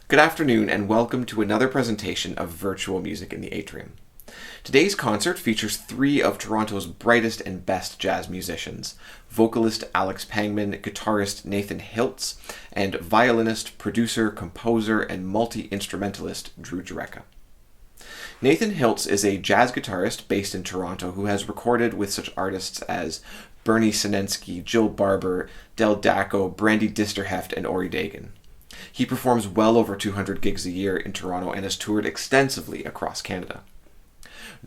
Good afternoon and welcome to another presentation of Virtual Music in the Atrium. Today's concert features three of Toronto's brightest and best jazz musicians: vocalist Alex Pangman, guitarist Nathan Hiltz, and violinist, producer, composer, and multi-instrumentalist Drew Jurecka. Nathan Hiltz is a jazz guitarist based in Toronto who has recorded with such artists as Bernie Senensky, Barber, Dako, Brandi Disterheft, and Ori Dagan. He performs well over 200 gigs a year in Toronto and has toured extensively across Canada.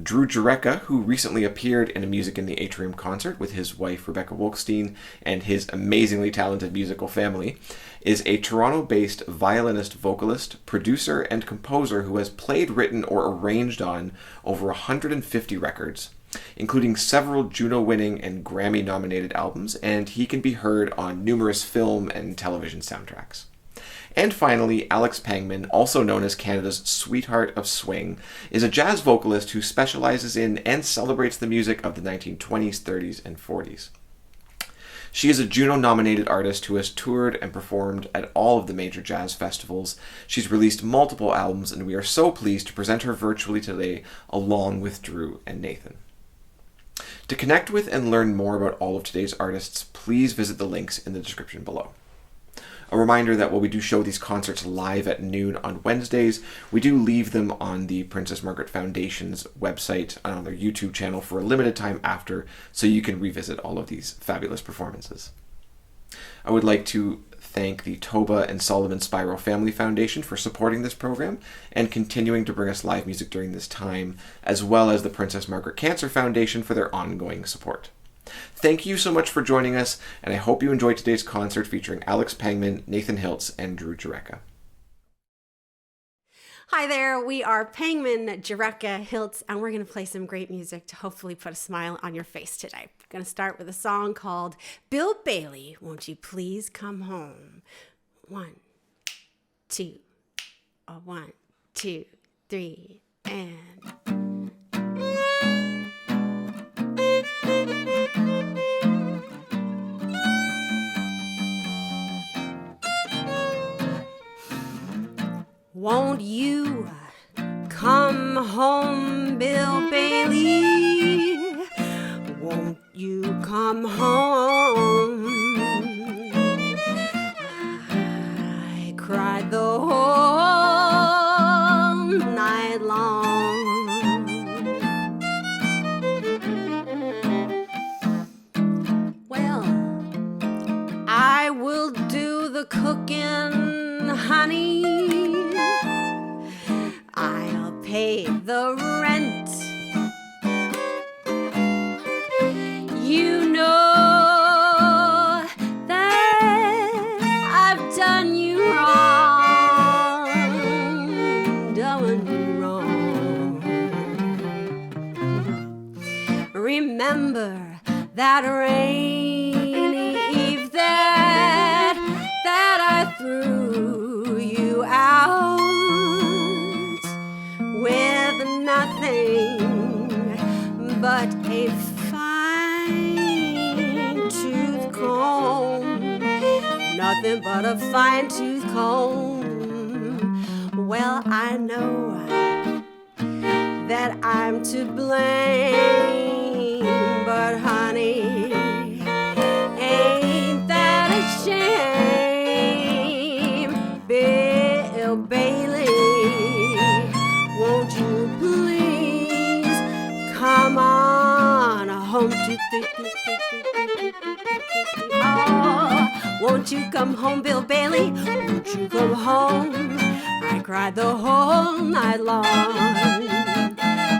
Drew Jurecka, who recently appeared in a Music in the Atrium concert with his wife Rebecca Wolkstein and his amazingly talented musical family, is a Toronto-based violinist, vocalist, producer, and composer who has played, written, or arranged on over 150 records, including several Juno-winning and Grammy-nominated albums, and he can be heard on numerous film and television soundtracks. And finally, Alex Pangman, also known as Canada's Sweetheart of Swing, is a jazz vocalist who specializes in and celebrates the music of the 1920s, 30s, and 40s. She is a Juno-nominated artist who has toured and performed at all of the major jazz festivals. She's released multiple albums, and we are so pleased to present her virtually today along with Drew and Nathan. To connect with and learn more about all of today's artists, please visit the links in the description below. A reminder that while we do show these concerts live at noon on Wednesdays, we do leave them on the Princess Margaret Foundation's website and on their YouTube channel for a limited time after, so you can revisit all of these fabulous performances. I would like to thank the Toba and Solomon Spiro Family Foundation for supporting this program and continuing to bring us live music during this time, as well as the Princess Margaret Cancer Foundation for their ongoing support. Thank you so much for joining us, and I hope you enjoyed today's concert featuring Alex Pangman, Nathan Hiltz, and Drew Jurecka. Hi there, we are Pangman, Jurecka, Hiltz, and we're going to play some great music to hopefully put a smile on your face today. We're going to start with a song called Bill Bailey, Won't You Please Come Home? 1, 2, 1, 2, 3, and... Won't you come home, Bill Bailey? Won't you come home? I cried the whole night long. Well, I will do the cooking, honey. I'll pay the rent. You know that I've done you wrong. Remember that rainy eve that I threw you out with nothing but a fine-tooth comb. Nothing but a fine-tooth comb. Well, I know that I'm to blame, but honey, ain't that a shame? Bill Bailey, won't you please come on home to oh, won't you come home, Bill Bailey? Won't you come home? I cried the whole night long.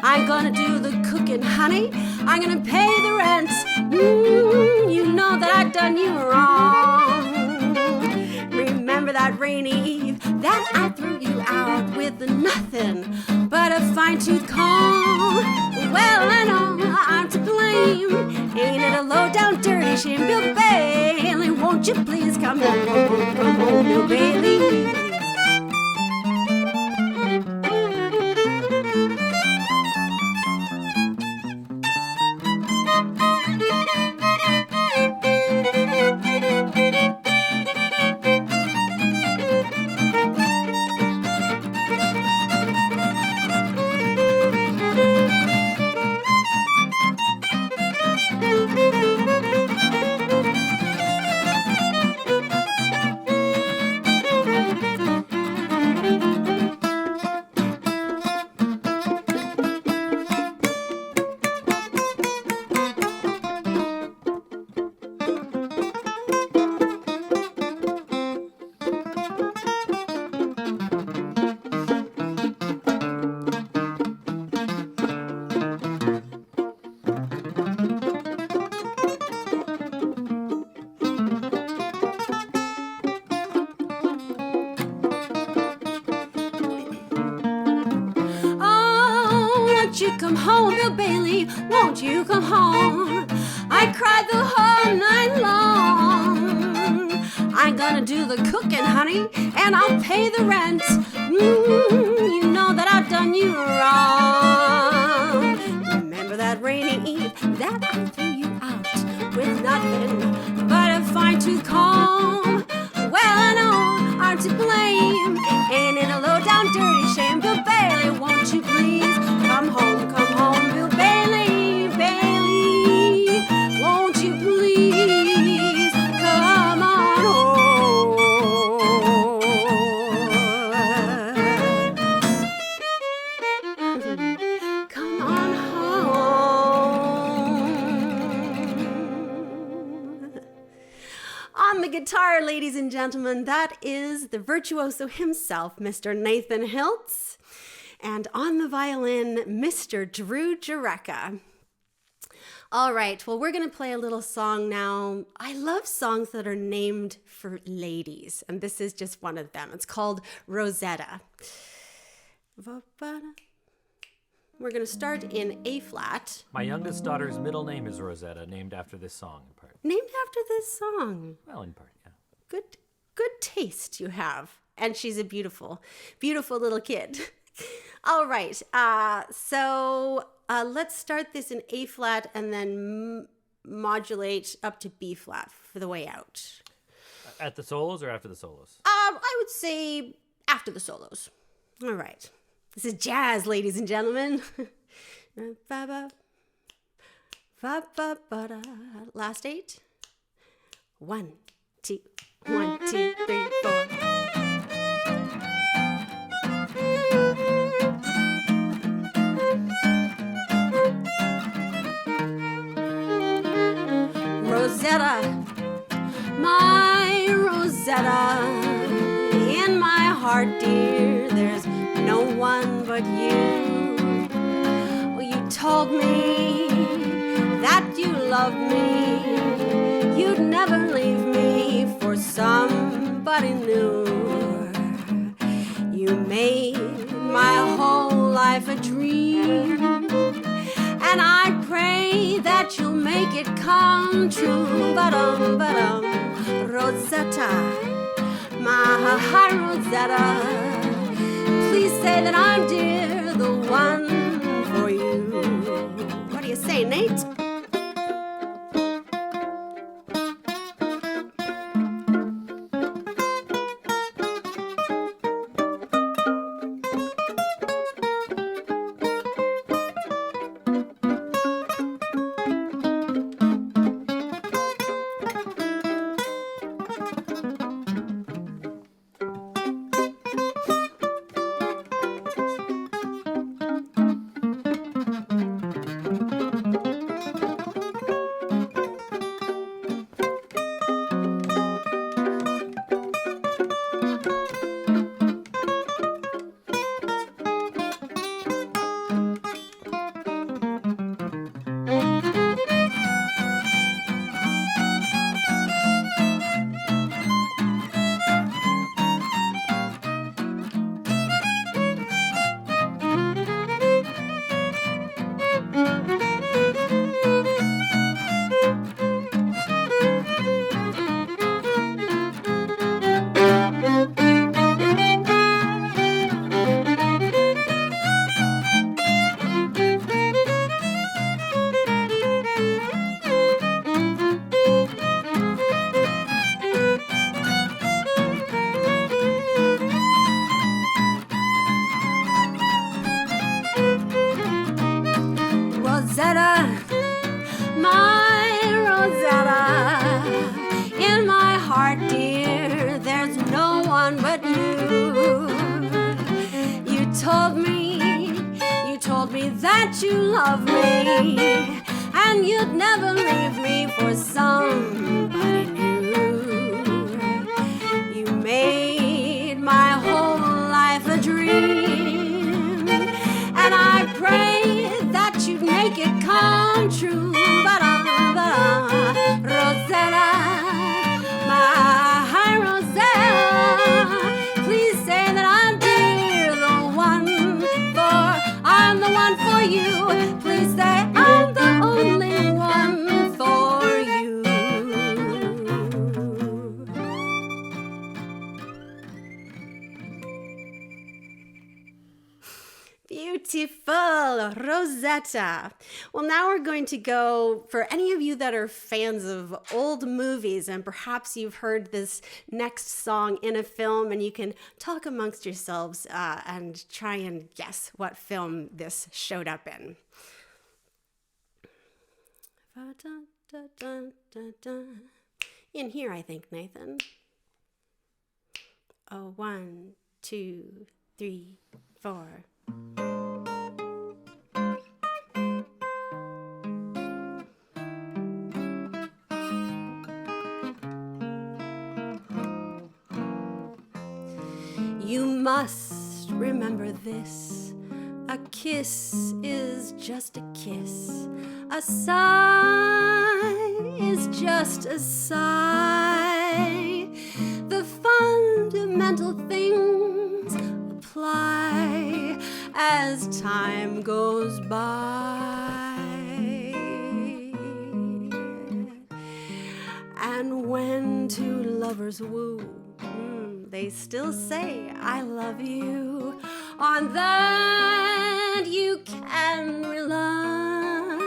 I'm gonna do the cooking, honey. I'm gonna pay the rent. You know that I've done you wrong. Remember that rainy eve that I threw you out with nothing but a fine-tooth comb. Well, I know I'm to blame. Ain't it a low-down dirty shame? Bill Bailey, won't you please come home, Bill Bailey? won't you come home, Bill Bailey? Won't you come home? I cried the whole night long. I'm gonna do the cooking, honey, and I'll pay the rent. You know that I've done you wrong. Remember that rainy eve that I threw you out with nothing but a fine tooth comb? Well, I know I'm to blame. Ain't it a low down dirty shame? Bill Bailey, won't you please come home, Bill Bailey, Bailey, won't you please come on home? Come on home. On the guitar, ladies and gentlemen, that is the virtuoso himself, Mr. Nathan Hiltz. And on the violin, Mr. Drew Jurecka. All right, well, we're going to play a little song now. I love songs that are named for ladies, and this is just one of them. It's called Rosetta. We're going to start in A flat. My youngest daughter's middle name is Rosetta, named after this song in part. Named after this song. Well, in part, yeah. Good taste you have. And she's a beautiful, beautiful little kid. All right, so let's start this in A flat and then modulate up to B flat for the way out. At the solos or after the solos? I would say after the solos. All right. This is jazz, ladies and gentlemen. Last 8. 1, 2, 1, 2, 3, 4. Rosetta, my Rosetta, in my heart, dear, there's no one but you. Well, you told me that you loved me, you'd never leave me for somebody new. You made my whole life a dream, and I pray that you'll make it come true. Rosetta, my Rosetta, please say that I'm, dear, the one for you. What do you say, Nate? That you love me, and you'd never leave me for somebody new. You made my whole life a dream, and I pray that you'd make it come true. Rosetta, my Rosetta, please say that I'm, dear, the one for, I'm the one for you. beautiful Rosetta. Well, now we're going to go, for any of you that are fans of old movies, and perhaps you've heard this next song in a film, and you can talk amongst yourselves and try and guess what film this showed up in. In here, I think, Nathan. Oh, 1, 2, 3, 4. You must remember this. A kiss is just a kiss. A sigh is just a sigh. The fundamental things apply as time goes by. And when two lovers woo, they still say, I love you. On that you can rely.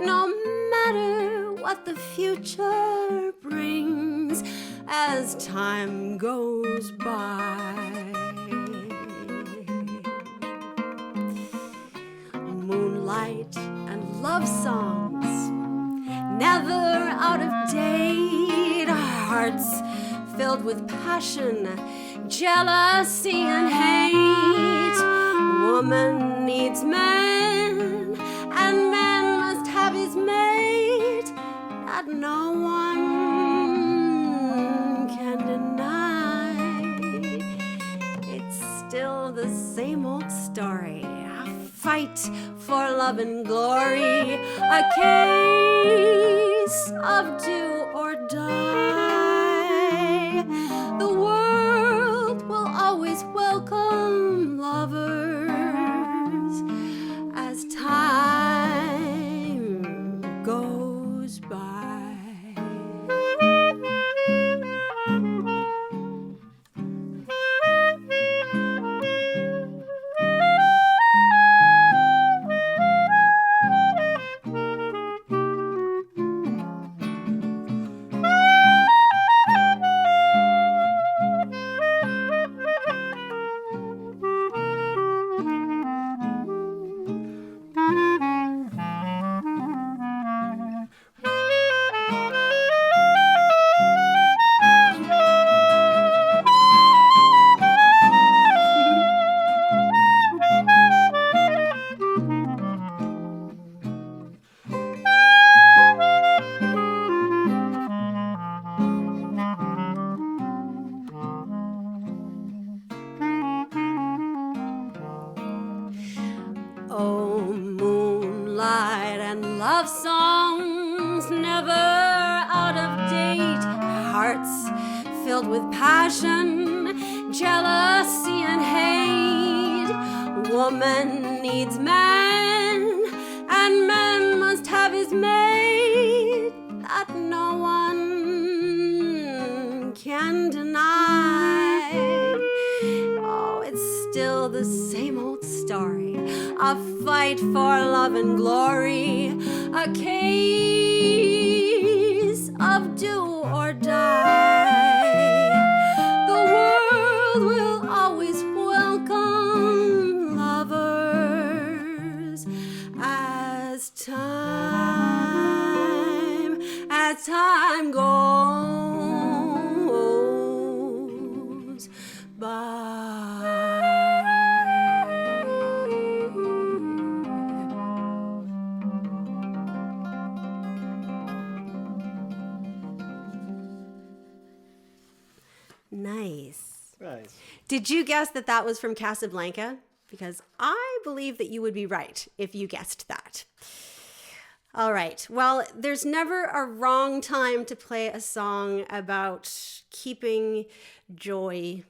No matter what the future brings as time goes by. Moonlight and love songs, never out of date. Hearts filled with passion, jealousy and hate. Woman needs man, and man must have his mate. That no one can deny. It's still the same old story. A fight for love and glory. A case of do or die. The world will always welcome lovers as time goes by. With passion, jealousy and hate. Woman needs man, and man must have his mate. That no one can deny. Oh, it's still the same old story. A fight for love and glory. A case of do or die. Will always welcome lovers as time goes by. Nice. Nice. Did you guess that that was from Casablanca? Because I believe that you would be right if you guessed that. All right. Well, there's never a wrong time to play a song about keeping joy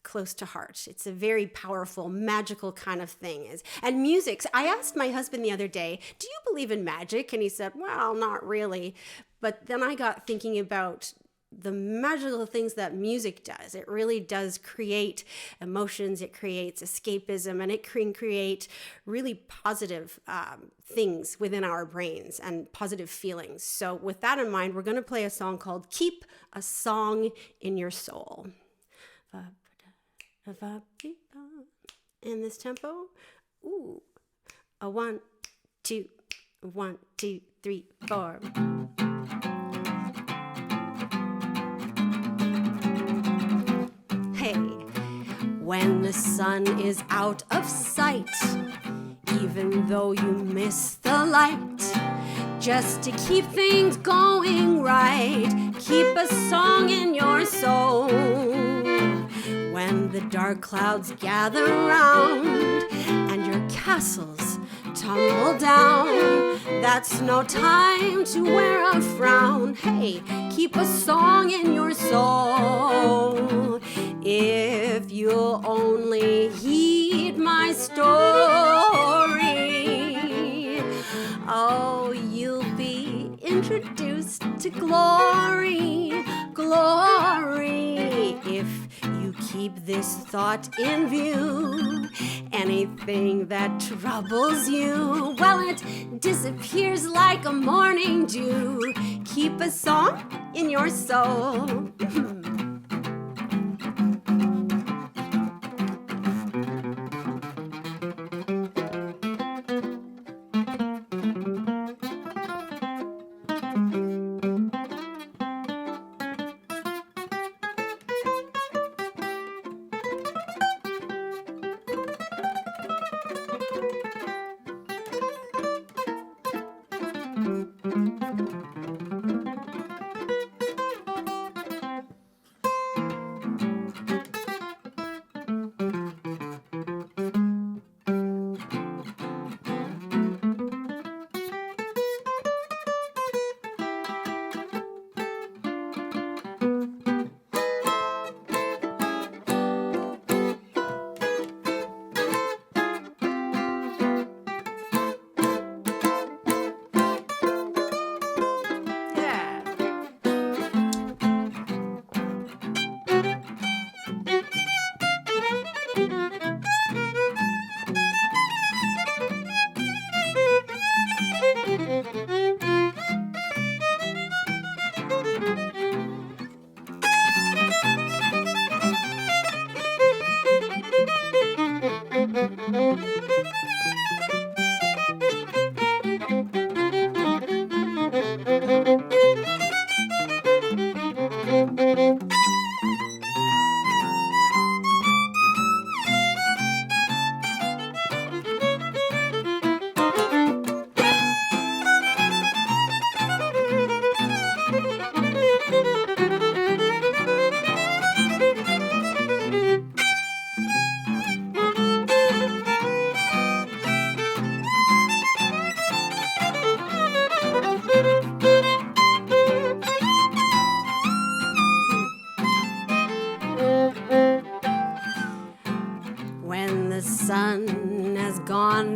close to heart. It's a very powerful, magical kind of thing. And music, I asked my husband the other day, do you believe in magic? And he said, well, not really. But then I got thinking about the magical things that music does. It really does create emotions, it creates escapism, and it can create really positive things within our brains and positive feelings. So with that in mind, we're going to play a song called Keep a Song in Your Soul. In this tempo. Ooh. A 1, 2, 1, 2, 3, 4. Hey, when the sun is out of sight, even though you miss the light, just to keep things going right, keep a song in your soul. When the dark clouds gather round and your castles tumble down, that's no time to wear a frown. Hey, keep a song in your soul. If you'll only heed my story, oh, you'll be introduced to glory, glory. If you keep this thought in view, anything that troubles you, well, it disappears like a morning dew. Keep a song in your soul.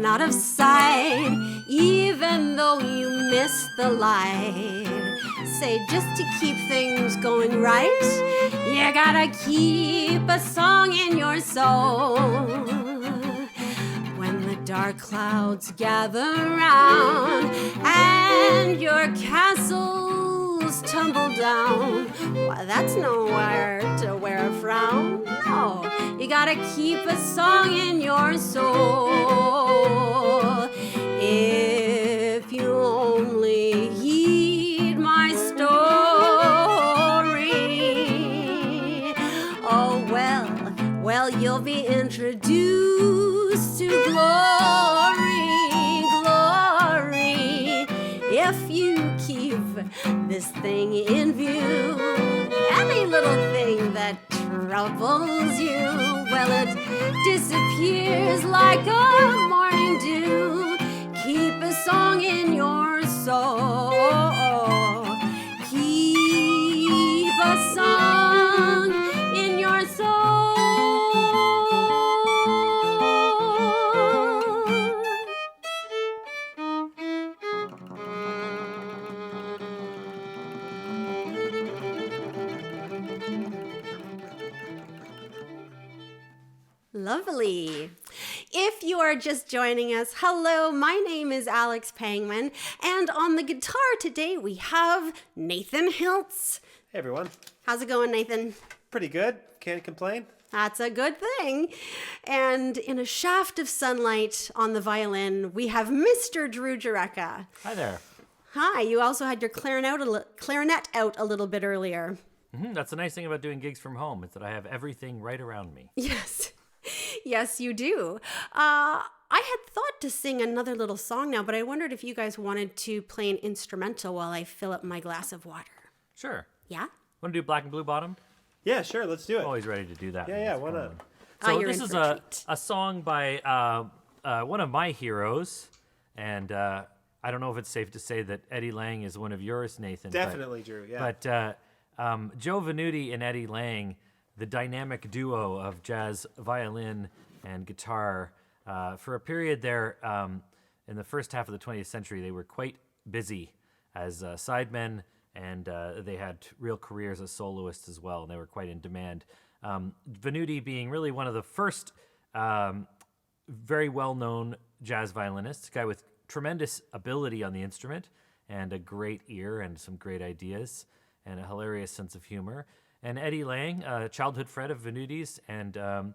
Out of sight, even though you miss the light. Say, just to keep things going right, you gotta keep a song in your soul. When the dark clouds gather round and your castles tumble down, why, that's nowhere to wear a frown. No, you gotta keep a song in your soul. If you only heed my story, oh, well, you'll be introduced to glory, glory. If you keep this thing in view, any little thing that troubles you, well, it disappears like a morning dew. Keep a song in your soul. Keep a song in your soul. Lovely. If you are just joining us, hello, my name is Alex Pangman, and on the guitar today we have Nathan Hiltz. Hey everyone. How's it going, Nathan? Pretty good. Can't complain. That's a good thing. And in a shaft of sunlight on the violin, we have Mr. Drew Jurecka. Hi there. Hi, you also had your clarinet out a little bit earlier. That's the nice thing about doing gigs from home, is that I have everything right around me. Yes. Yes, you do. I had thought to sing another little song now, but I wondered if you guys wanted to play an instrumental while I fill up my glass of water. Sure. Yeah? Want to do Black and Blue Bottom? Yeah, sure. Let's do it. Always ready to do that. Yeah, why not? So you're this in is for a treat. a song by one of my heroes, and I don't know if it's safe to say that Eddie Lang is one of yours, Nathan. Definitely, Drew. Yeah. But Joe Venuti and Eddie Lang, the dynamic duo of jazz violin and guitar, for a period there in the first half of the 20th century, they were quite busy as sidemen, and they had real careers as soloists as well, and they were quite in demand. Venuti being really one of the first very well-known jazz violinists, a guy with tremendous ability on the instrument and a great ear and some great ideas and a hilarious sense of humor. And Eddie Lang, a childhood friend of Venuti's, and a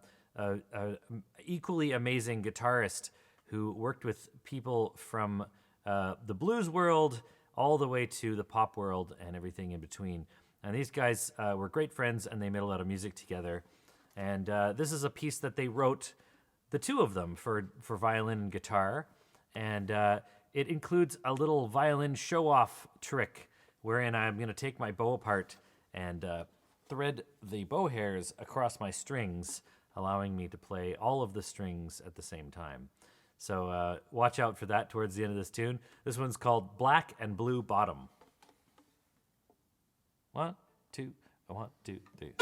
equally amazing guitarist who worked with people from the blues world all the way to the pop world and everything in between. And these guys were great friends, and they made a lot of music together. And this is a piece that they wrote, the two of them, for violin and guitar. And it includes a little violin show-off trick wherein I'm going to take my bow apart and thread the bow hairs across my strings, allowing me to play all of the strings at the same time. So watch out for that towards the end of this tune. This one's called Black and Blue Bottom. 1, 2, 1, 2, 3.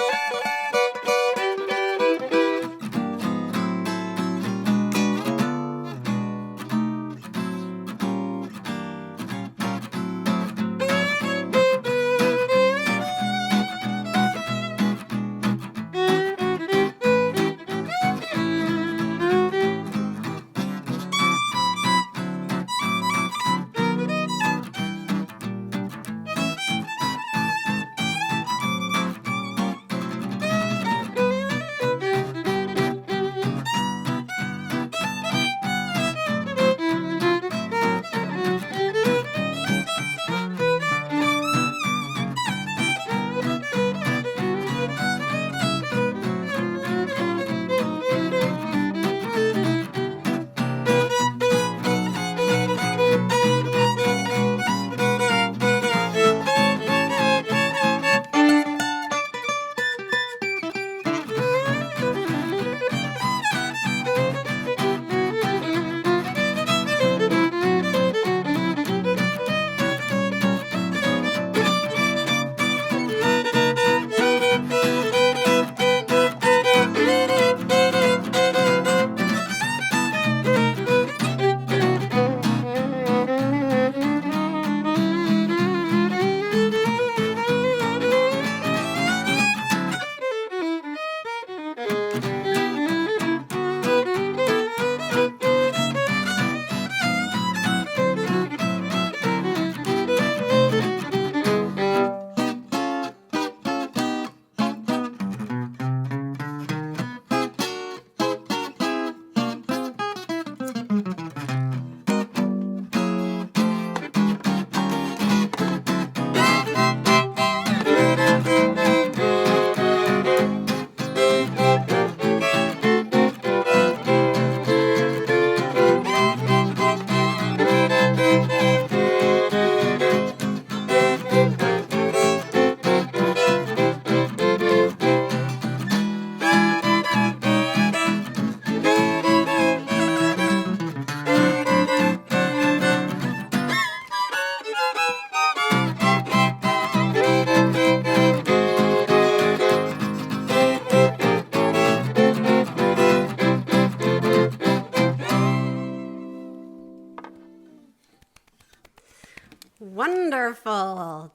Wonderful.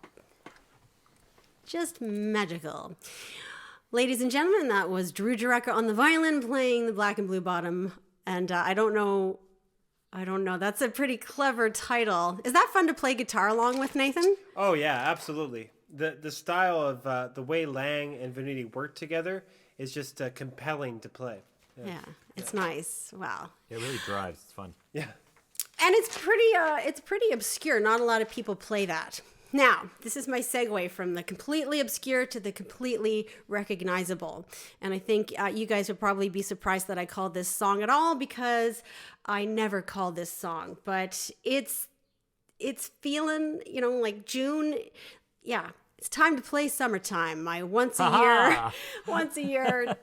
Just magical. Ladies and gentlemen, that was Drew Jurecka on the violin playing the Black and Blue Bottom. And I don't know. That's a pretty clever title. Is that fun to play guitar along with, Nathan? Oh yeah, absolutely. The style of the way Lang and Venuti work together is just compelling to play. Yeah, it's nice. Wow. It really drives. It's fun. Yeah. And it's pretty obscure. Not a lot of people play that. Now, this is my segue from the completely obscure to the completely recognizable. And I think you guys would probably be surprised that I called this song at all, because I never called this song. But it's feeling, like June. Yeah, it's time to play Summertime. My once a year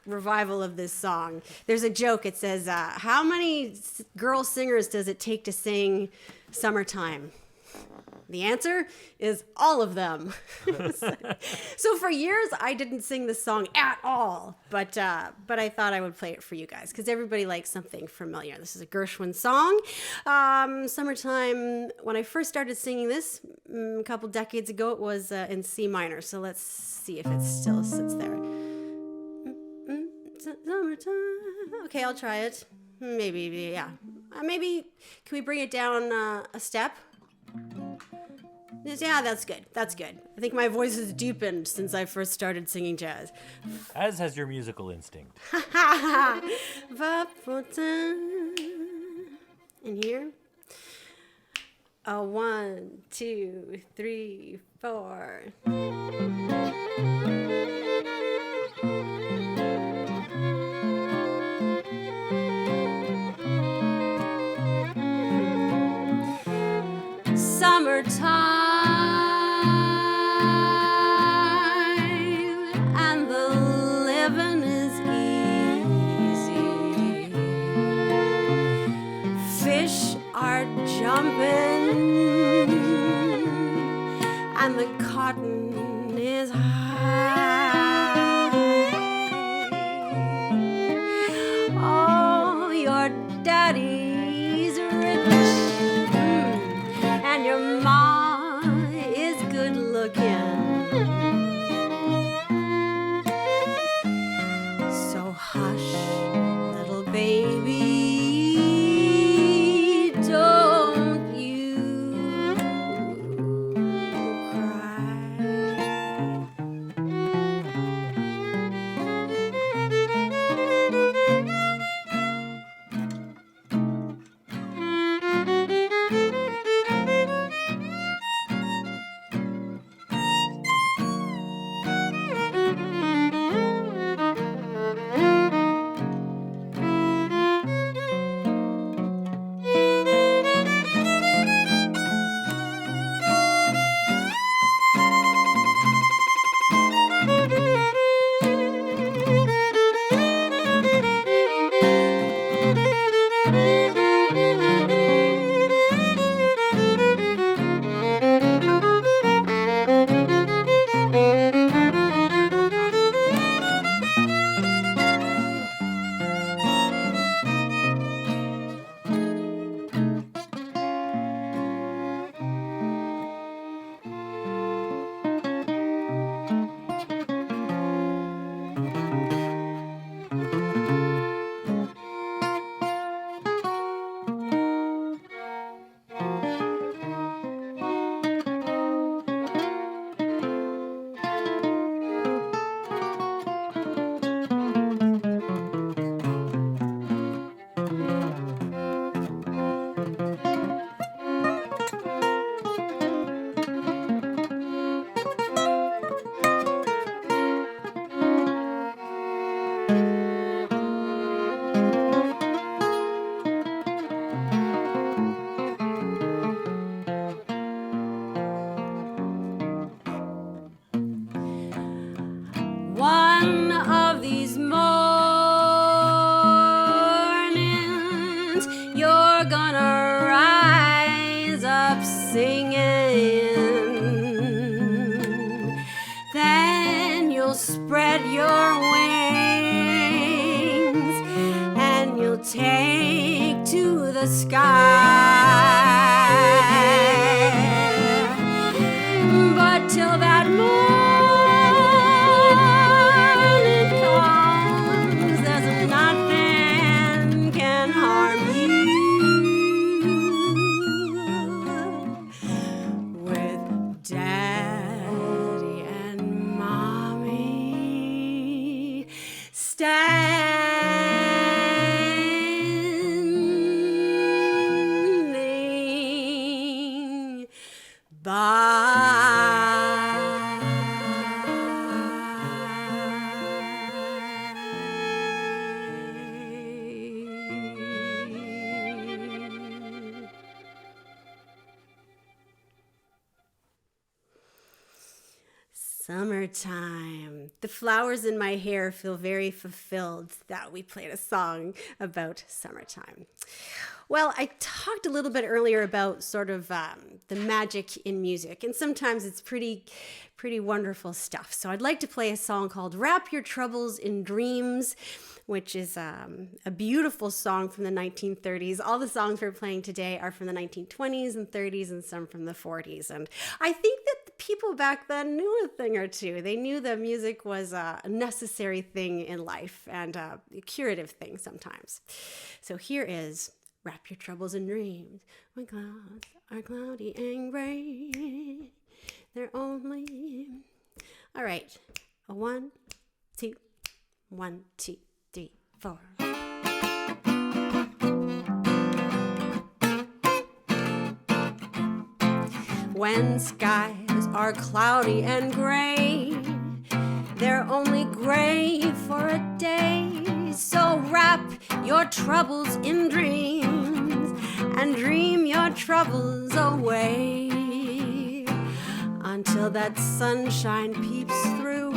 revival of this song. There's a joke. It says, how many girl singers does it take to sing Summertime? The answer is all of them. So for years, I didn't sing this song at all, but I thought I would play it for you guys because everybody likes something familiar. This is a Gershwin song. Summertime, when I first started singing this a couple decades ago, it was in C minor. So let's see if it still sits there. Summertime. Okay, I'll try it. Maybe, yeah. Maybe, can we bring it down a step? Yeah, that's good. That's good. I think my voice has deepened since I first started singing jazz. As has your musical instinct. And here. 1, 2, 3, 4. Summertime, and the living is easy. Fish are jumping, and the cotton is high. Oh, your daddy's rich, and your ma is good looking. So hush, little baby, don't you cry. One of these mornings, you're gonna rise up singing. Then you'll spread your wings and you'll take to the sky. But till that morning, Summertime. The flowers in my hair feel very fulfilled that we played a song about summertime. Well, I talked a little bit earlier about sort of the magic in music, and sometimes it's pretty wonderful stuff. So I'd like to play a song called Wrap Your Troubles in Dreams, which is a beautiful song from the 1930s. All the songs we're playing today are from the 1920s and 30s and some from the 40s. And I think that the people back then knew a thing or two. They knew that music was a necessary thing in life and a curative thing sometimes. So here is Wrap Your Troubles in Dreams. When clouds are cloudy and gray, they're only... All right. 1, 2, 1, 2, 3, 4. When skies are cloudy and gray, they're only gray for a day. So wrap your troubles in dreams and dream your troubles away until that sunshine peeps through.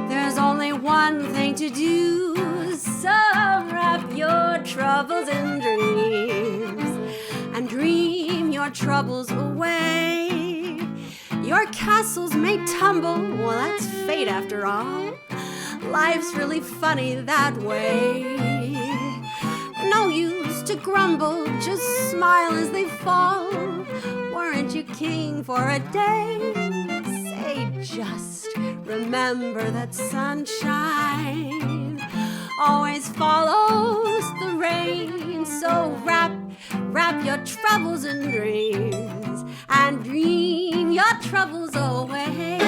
There's only one thing to do, so wrap your troubles in dreams and dream your troubles away. Your castles may tumble, well, that's fate after all. Life's really funny that way. No use to grumble, just smile as they fall. Weren't you king for a day? Say just remember that sunshine always follows the rain. So wrap your troubles in dreams and dream your troubles away.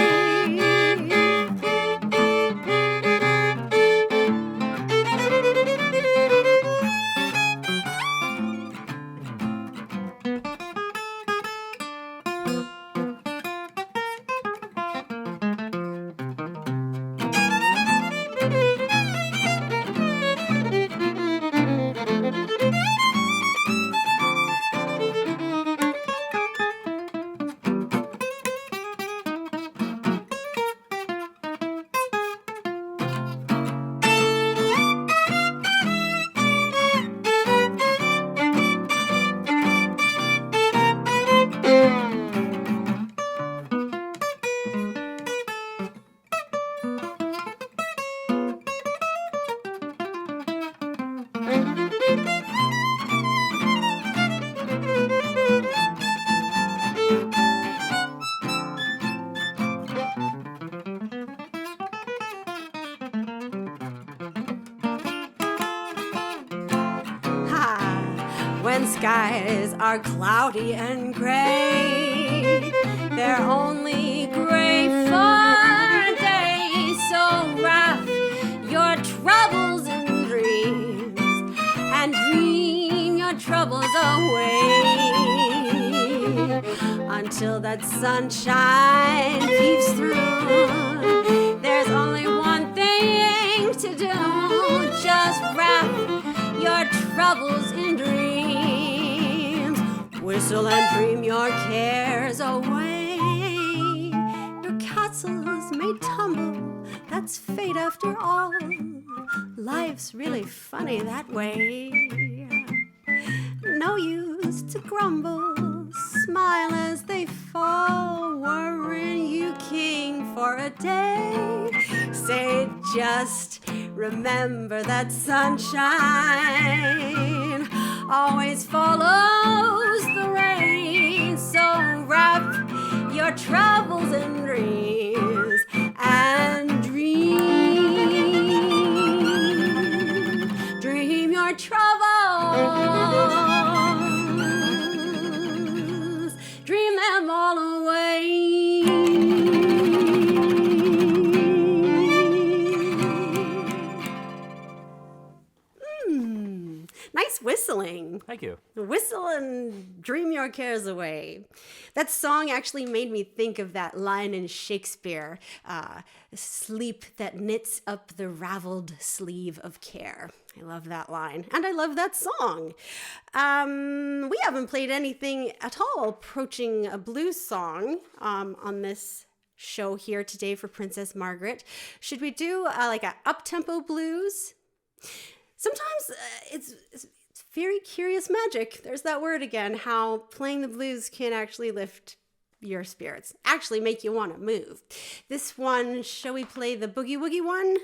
When skies are cloudy and gray, they're only gray for a day. So wrap your troubles in dreams and dream your troubles away until that sunshine peeps through. There's only one thing to do, just wrap your troubles in dreams. Whistle and dream your cares away. Your castles may tumble, that's fate after all. Life's really funny that way. No use to grumble, smile as they fall. Weren't you king for a day? Say just remember that sunshine always follows the rain. So wrap your troubles in dreams and dream your troubles, dream them all away. Nice Nice whistling. Thank you. Whistle and dream your cares away. That song actually made me think of that line in Shakespeare, sleep that knits up the raveled sleeve of care. I love that line, and I love that song. We haven't played anything at all approaching a blues song on this show here today for Princess Margaret. Should we do like a up-tempo blues? Sometimes it's very curious magic. There's that word again, how playing the blues can actually lift your spirits, actually make you want to move. This one, shall we play the boogie woogie one?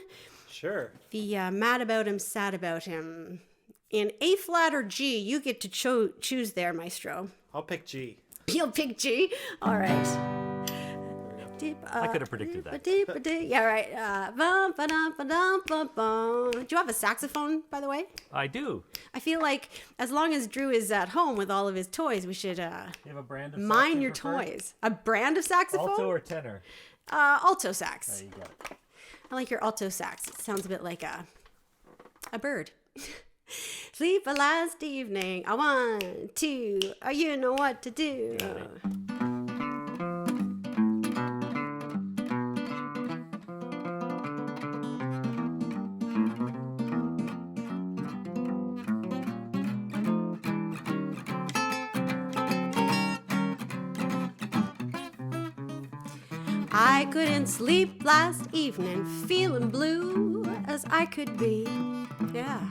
Sure. The mad about him, sad about him. In A flat or G, you get to choose there, Maestro. I'll pick G. You'll pick G? All right. I could have predicted that. Yeah, right. Do you have a saxophone, by the way? I do. I feel like as long as Drew is at home with all of his toys, we should You have a brand of mine sax your you prefer? toys. A brand of saxophone? Alto or tenor? Alto sax. There you go. I like your alto sax. It sounds a bit like a bird. Sleep last evening. I want to. You know what to do. I couldn't sleep last evening, feeling blue as I could be. Yeah,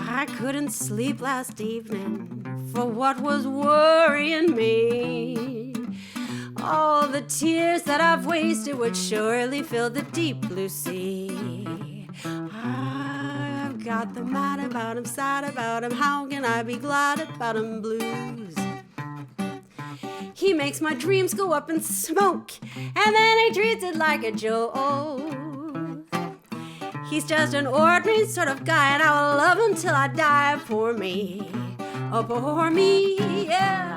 I couldn't sleep last evening for what was worrying me. All the tears that I've wasted would surely fill the deep blue sea. I've got the mad about him, sad about him, how can I be glad about him blues? He makes my dreams go up in smoke, and then he treats it like a joke. He's just an ordinary sort of guy, and I'll love him till I die. Poor me, oh poor me, yeah.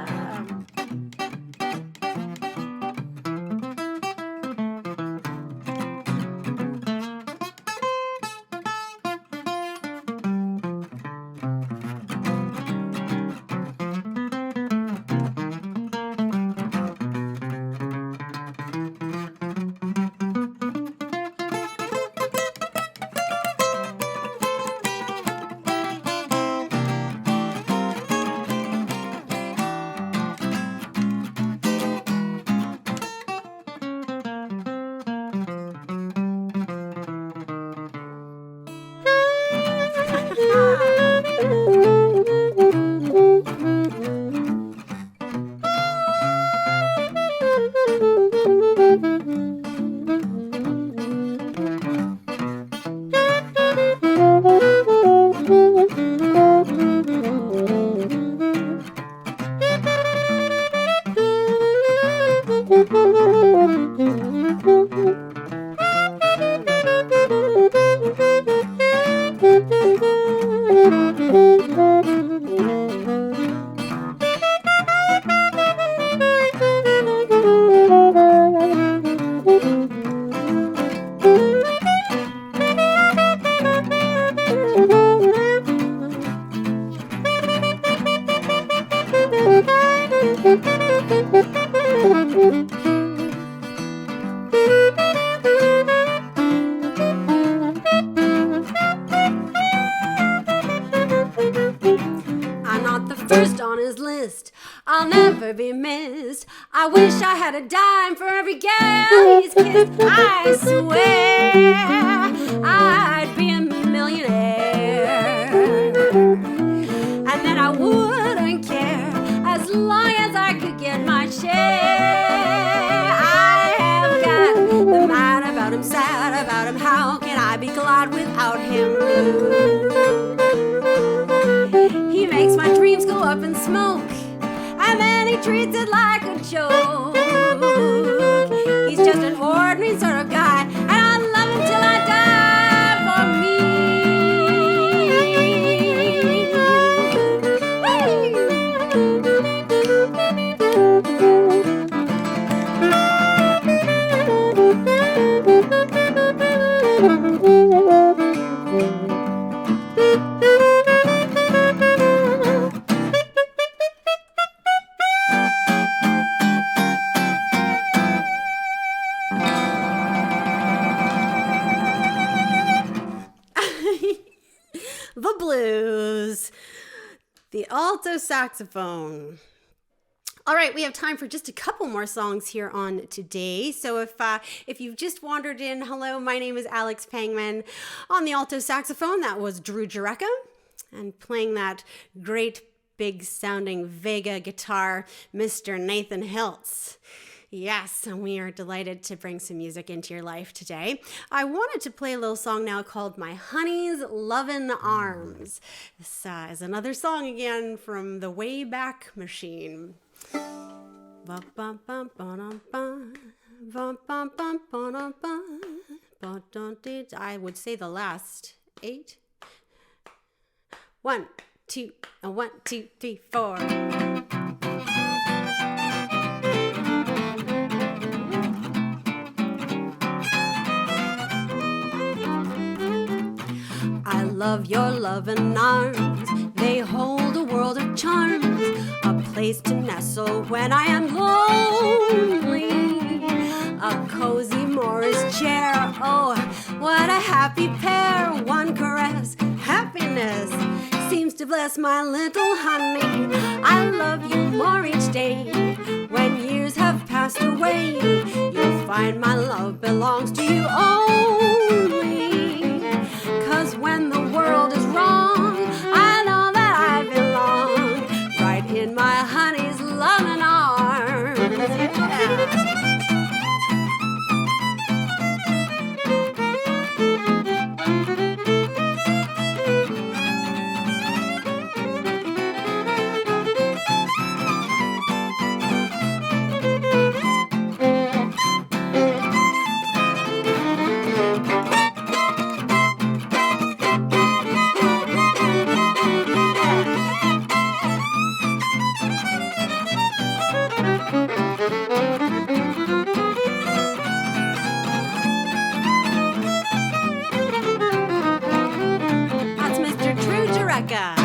First on his list, I'll never be missed. I wish I had a dime for every gal he's kissed. I swear I'd be a millionaire, and then I wouldn't care as long as I could get my share. I have got the mad about him, sad about him. How can I be glad without him? He makes my dreams go up in smoke, and then he treats it like a joke. He's just an ordinary sort of guy, and I'll love him till I die for me. Hey! The alto saxophone. All right, we have time for just a couple more songs here on today. So if you've just wandered in, hello, my name is Alex Pangman. On the alto saxophone, that was Drew Jurecka. And playing that great big sounding Vega guitar, Mr. Nathan Hiltz. Yes, and we are delighted to bring some music into your life today. I wanted to play a little song now called My Honey's Lovin' Arms. This is another song again from the Wayback Machine. I would say the last 8. 1, 2, 1, 2, 3, 4. I love your loving arms. They hold a world of charms, a place to nestle when I am lonely. A cozy Morris chair, oh, what a happy pair. One caress, happiness seems to bless my little honey. I love you more each day. When years have passed away, you'll find my love belongs to you only. 'Cause when the world is wrong, I know that I belong right in my honey's loving arms. Yeah.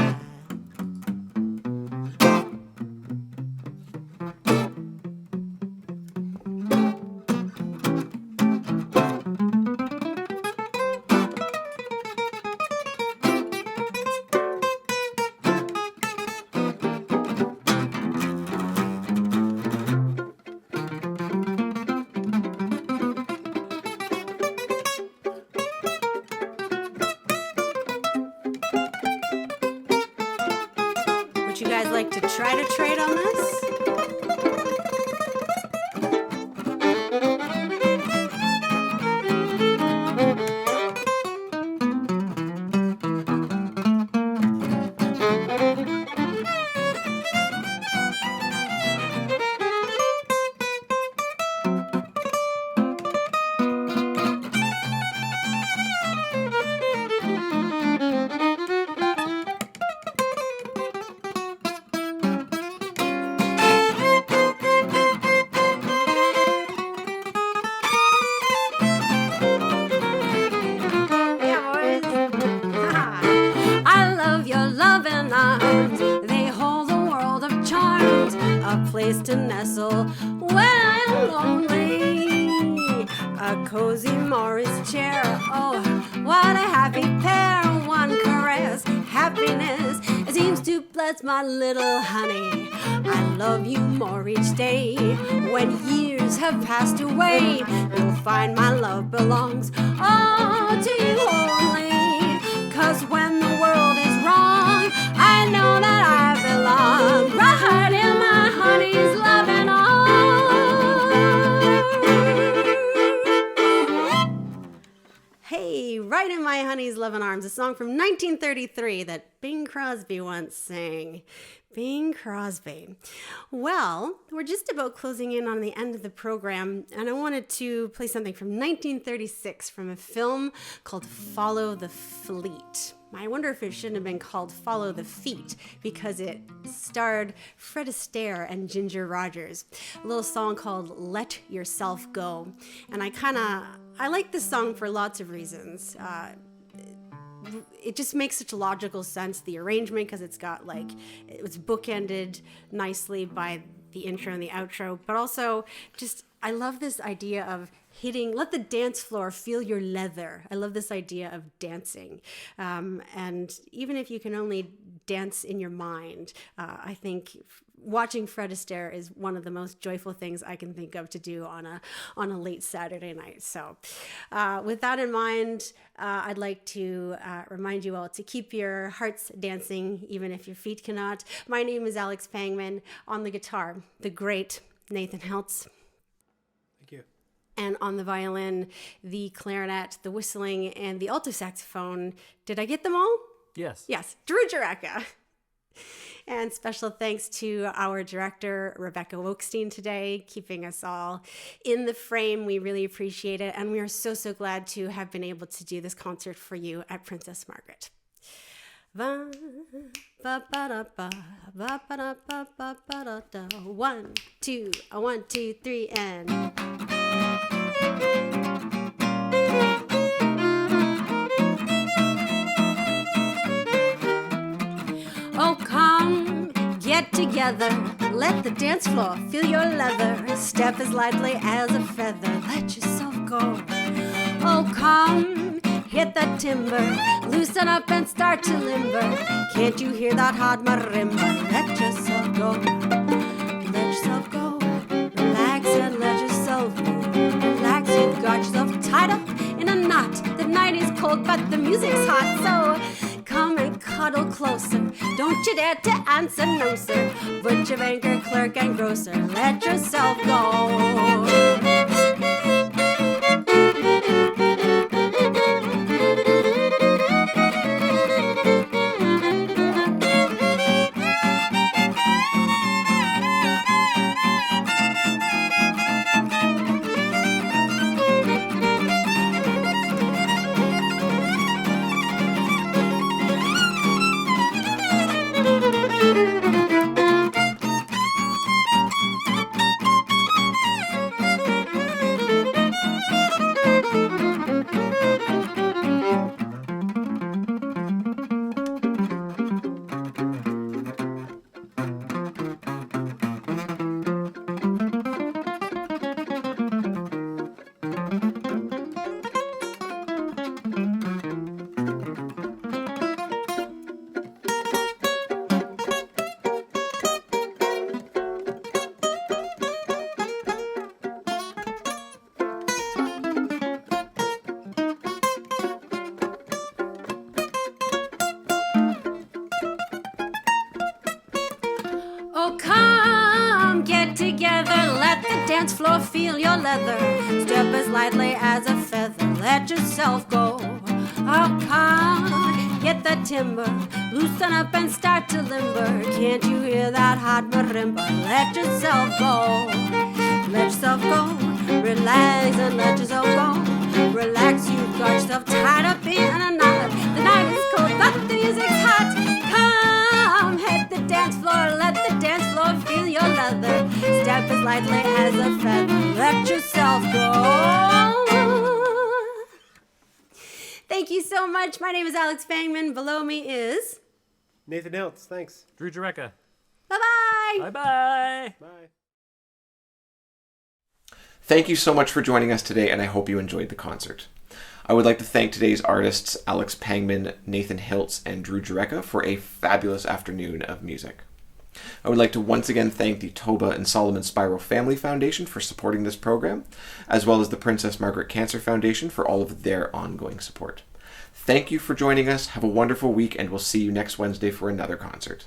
Would you guys like to try to trade on this? Place to nestle when I'm lonely. A cozy Morris chair, oh, what a happy pair. One caress, happiness, it seems to bless my little honey. I love you more each day. When years have passed away, you'll find my love belongs all to you only. 'Cause when the world is wrong, I know that I belong right in my honey's loving arms. Hey, right in my honey's loving arms, a song from 1933 that Bing Crosby once sang. Bing Crosby. Well, we're just about closing in on the end of the program, and I wanted to play something from 1936 from a film called Follow the Fleet. I wonder if it shouldn't have been called Follow the Feet, because it starred Fred Astaire and Ginger Rogers. A little song called Let Yourself Go. And I like this song for lots of reasons. It just makes such logical sense, the arrangement, because it's got it was bookended nicely by the intro and the outro, but also just, I love this idea of let the dance floor feel your leather. I love this idea of dancing. And even if you can only dance in your mind. I think watching Fred Astaire is one of the most joyful things I can think of to do on a late Saturday night. So with that in mind, I'd like to remind you all to keep your hearts dancing, even if your feet cannot. My name is Alex Pangman. On the guitar, the great Nathan Hiltz. Thank you. And on the violin, the clarinet, the whistling, and the alto saxophone. Did I get them all? Yes. Yes, Drew Jurecka. And special thanks to our director, Rebecca Wokestein, today, keeping us all in the frame. We really appreciate it. And we are so, so glad to have been able to do this concert for you at Princess Margaret. 1, 2, 1, 2, 3, and... Oh, come, get together, let the dance floor feel your leather, step as lightly as a feather, let yourself go. Oh, come, hit that timber, loosen up and start to limber, can't you hear that hot marimba? Let yourself go, let yourself go, relax and let yourself go, relax, you've got yourself tied up in a knot, the night is cold but the music's hot, so come and cuddle closer. Don't you dare to answer no, sir. Butcher, banker, clerk, and grocer, let yourself go. Dance floor, feel your leather. Step as lightly as a feather. Let yourself go. Oh, come, get that timber. Loosen up and start to limber. Can't you hear that hot marimba? Let yourself go. Let yourself go. Relax and let yourself go. Relax, you've got yourself tied up in a knot. The night is cold, but the music's hot. Come, hit the dance floor. Let the dance floor feel your leather. Step as lightly as a feather. Let yourself go. Thank you so much. My name is Alex Pangman. Below me is... Nathan Hiltz, thanks. Drew Jurecka. Bye-bye. Bye-bye. Bye. Thank you so much for joining us today, and I hope you enjoyed the concert. I would like to thank today's artists, Alex Pangman, Nathan Hiltz, and Drew Jurecka, for a fabulous afternoon of music. I would like to once again thank the Toba and Solomon Spiro Family Foundation for supporting this program, as well as the Princess Margaret Cancer Foundation for all of their ongoing support. Thank you for joining us. Have a wonderful week, and we'll see you next Wednesday for another concert.